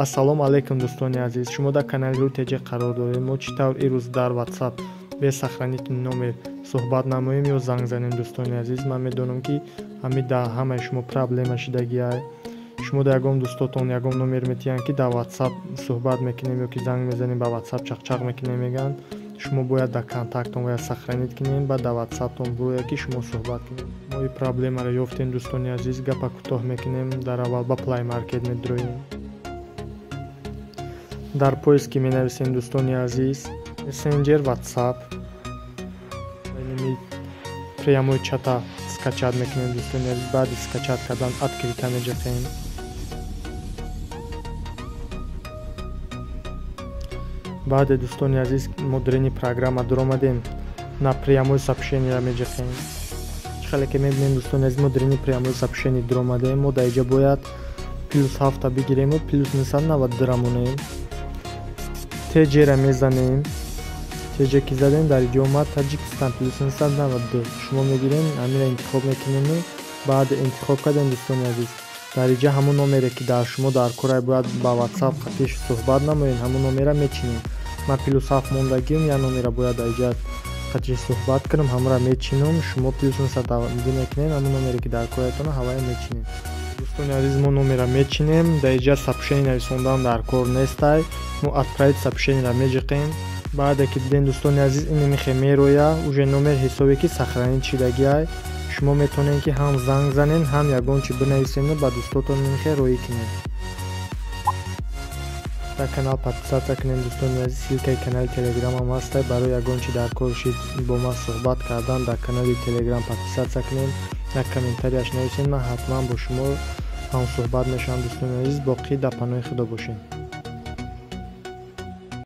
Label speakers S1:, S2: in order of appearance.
S1: ассалому алайкум дӯстони азиз, шумо дар канали Рутеҷа қарор доред. Мо чӣ тавр ирӯз дар WhatsApp бе сохранити номер суҳбат намоем ё занг занем. Дӯстони азиз, ман медонам ки ҳамин дар ҳамаи шумо проблема шидагиай. шумо дар ягон дӯстотон ягон номер метиҳанд ки дар WhatsApp суҳбат мекунем ё ки занг мезанем, ба WhatsApp чақчақ мекунем мегӯянд шумо бояд дар контактон бояд сохранит кунем, баъд дар WhatsAppтон бояд ки шумо суҳбат кунем. мо ин проблемаро ёфтем дӯстони азиз. Гапа кӯтоҳ мекунем. Дар аввал ба Play Market медроем. дар поиски менависем дӯстони азиз Messenger WhatsApp, прямой чата скачат мекунем дӯстони азиз. баъди скачат кардан открыта меҷақем. баъде дӯстони азиз модерини программа дуромадем на прямой сообщение меҷақем. хеле ки мебинем дӯстони азиз модерини прямой сообщение дуромадем. мо дар инҷа бояд +7 бигирем ва +990 бирамонем. теҷера мезанем. теҷа ки задем дар инҷа омад Таҷикистан +992. шумо мегирем ҳаминро интихоб мекунем. баъд интихоб кардем дӯстони азиз дар инҷа ҳамон номере ки дар шумо дар кора бояд ба WhatsApp қатъи суҳбат намоед ҳамон номера мечинем. ман +7 мондагиам я номера бояд дар инҷа қатъи суҳбат кунам ҳамонро мечинам. шумо +992 мекунем ҳамон номере ки дар кораятон ҳаваи мечинем. дӯстони азиз мо номера мечинем. дар инҷа сообщение нависондан дар кор нестай. мо отправить сообщениеро меҷиқем. баъде ки дидем дӯстони азиз ин мехе мероя уже номер ҳисобе ки сохранит шидагиай. шумо метавонед ки ҳам занг занем ҳам ягон чи бинависем ба дӯстотон мехе роӣ кунем. дар канал подписатсия кунем дӯстони азиз. силкаи канали Telegram ҳам ҳастай. барои ягон чи дар кор шид бо ман суҳбат кардан дар канали Telegram подписатсия кунем. як комментарияш нависед. ман ҳатман бо шумо ҳамсуҳбат мешавам дӯстони азиз. боқӣ дар паноҳи худо бошед.